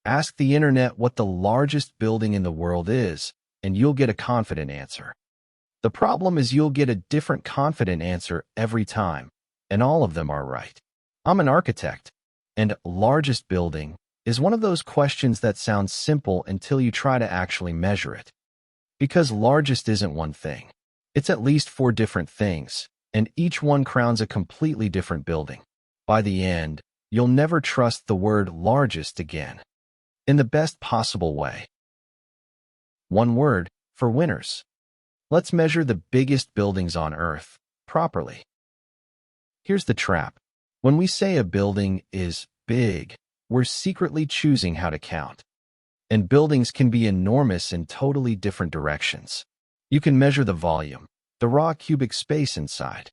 Ask the internet what the largest building in the world is, and you'll get a confident answer. The problem is you'll get a different confident answer every time, and all of them are right. I'm an architect, and largest building is one of those questions that sounds simple until you try to actually measure it. Because largest isn't one thing. It's at least 4 different things, and each one crowns a completely different building. By the end, you'll never trust the word largest again. In the best possible way. One word for winners. Let's measure the biggest buildings on Earth properly. Here's the trap. When we say a building is big, we're secretly choosing how to count. And buildings can be enormous in totally different directions. You can measure the volume, the raw cubic space inside.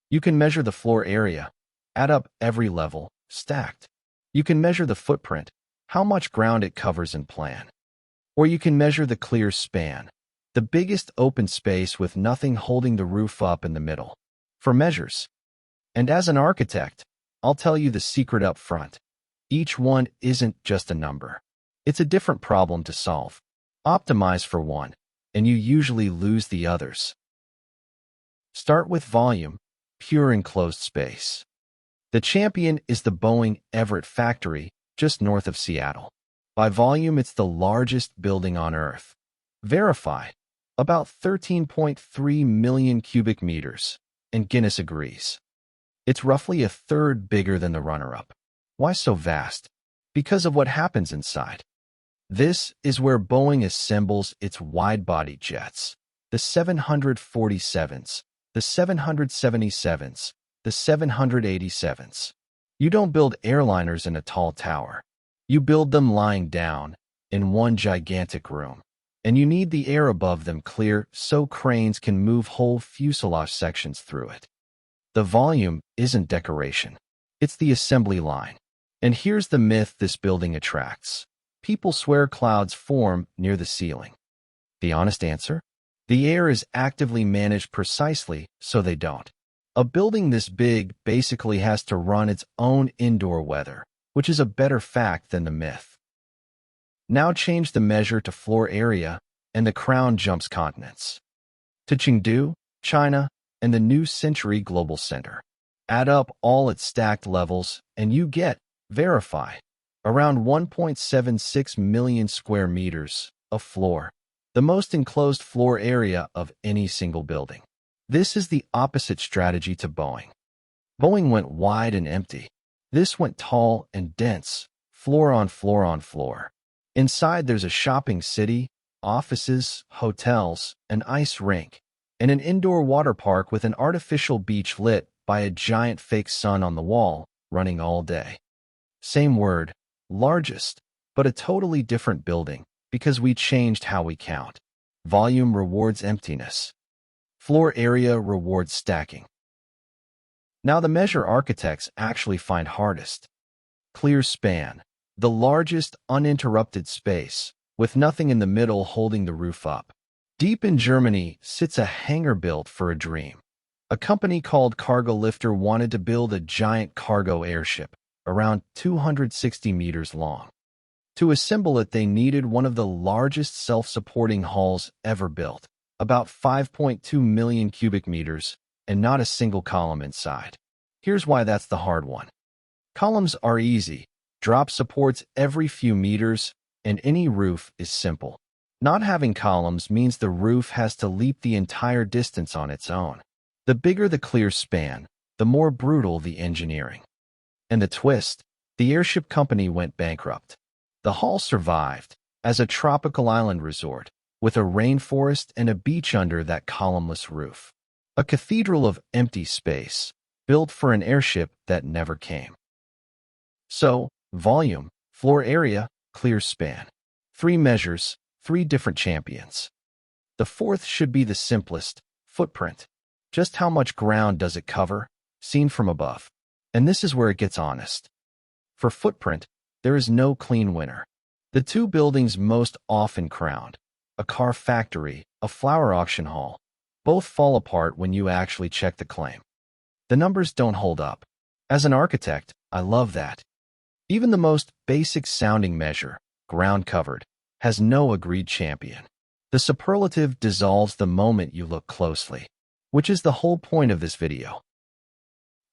You can measure the floor area, add up every level, stacked. You can measure the footprint, how much ground it covers and plan. Or you can measure the clear span, the biggest open space with nothing holding the roof up in the middle. For measures. And as an architect, I'll tell you the secret up front. Each one isn't just a number. It's a different problem to solve. Optimize for one, and you usually lose the others. Start with volume, pure enclosed space. The champion is the Boeing Everett factory, just north of Seattle. By volume, it's the largest building on Earth. Verify, about 13.3 million cubic meters, and Guinness agrees. It's roughly a third bigger than the runner-up. Why so vast? Because of what happens inside. This is where Boeing assembles its wide-body jets, the 747s, the 777s, the 787s. You don't build airliners in a tall tower. You build them lying down in one gigantic room. And you need the air above them clear so cranes can move whole fuselage sections through it. The volume isn't decoration. It's the assembly line. And here's the myth this building attracts. People swear clouds form near the ceiling. The honest answer? The air is actively managed precisely so they don't. A building this big basically has to run its own indoor weather, which is a better fact than the myth. Now change the measure to floor area, and the crown jumps continents. To Chengdu, China, and the New Century Global Center. Add up all its stacked levels, and you get, verify, around 1.76 million square meters of floor, the most enclosed floor area of any single building. This is the opposite strategy to Boeing. Boeing went wide and empty. This went tall and dense, floor on floor on floor. Inside there's a shopping city, offices, hotels, an ice rink, and an indoor water park with an artificial beach lit by a giant fake sun on the wall, running all day. Same word, largest, but a totally different building, because we changed how we count. Volume rewards emptiness. Floor area rewards stacking. Now the measure architects actually find hardest. Clear span, the largest uninterrupted space, with nothing in the middle holding the roof up. Deep in Germany sits a hangar built for a dream. A company called Cargo Lifter wanted to build a giant cargo airship, around 260 meters long. To assemble it, they needed one of the largest self-supporting hulls ever built, about 5.2 million cubic meters, and not a single column inside. Here's why that's the hard one. Columns are easy. Drop supports every few meters, and any roof is simple. Not having columns means the roof has to leap the entire distance on its own. The bigger the clear span, the more brutal the engineering. And the twist, the airship company went bankrupt. The hull survived as a tropical island resort, with a rainforest and a beach under that columnless roof. A cathedral of empty space, built for an airship that never came. So, volume, floor area, clear span. 3 measures, 3 different champions. The fourth should be the simplest, footprint. Just how much ground does it cover, seen from above? And this is where it gets honest. For footprint, there is no clean winner. The 2 buildings most often crowned, a car factory, a flower auction hall, both fall apart when you actually check the claim. The numbers don't hold up. As an architect, I love that. Even the most basic sounding measure, ground covered, has no agreed champion. The superlative dissolves the moment you look closely, which is the whole point of this video.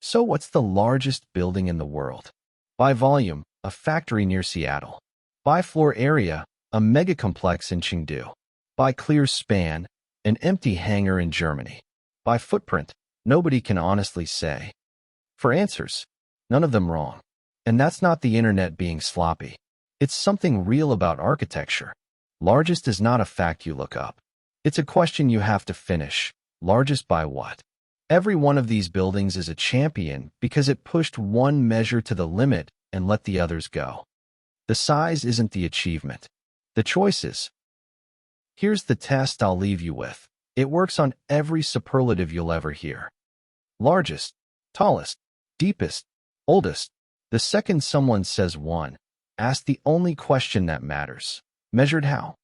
So what's the largest building in the world? By volume, a factory near Seattle. By floor area, a megacomplex in Chengdu. By clear span, an empty hangar in Germany. By footprint, nobody can honestly say. For answers, none of them wrong. And that's not the internet being sloppy. It's something real about architecture. Largest is not a fact you look up. It's a question you have to finish. Largest by what? Every one of these buildings is a champion because it pushed one measure to the limit and let the others go. The size isn't the achievement. The choice is. Here's the test I'll leave you with. It works on every superlative you'll ever hear. Largest, tallest, deepest, oldest. The second someone says one, ask the only question that matters. Measured how?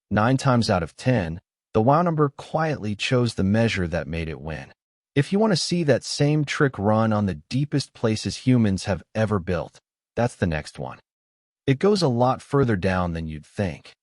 9 times out of 10, the wow number quietly chose the measure that made it win. If you want to see that same trick run on the deepest places humans have ever built, that's the next one. It goes a lot further down than you'd think.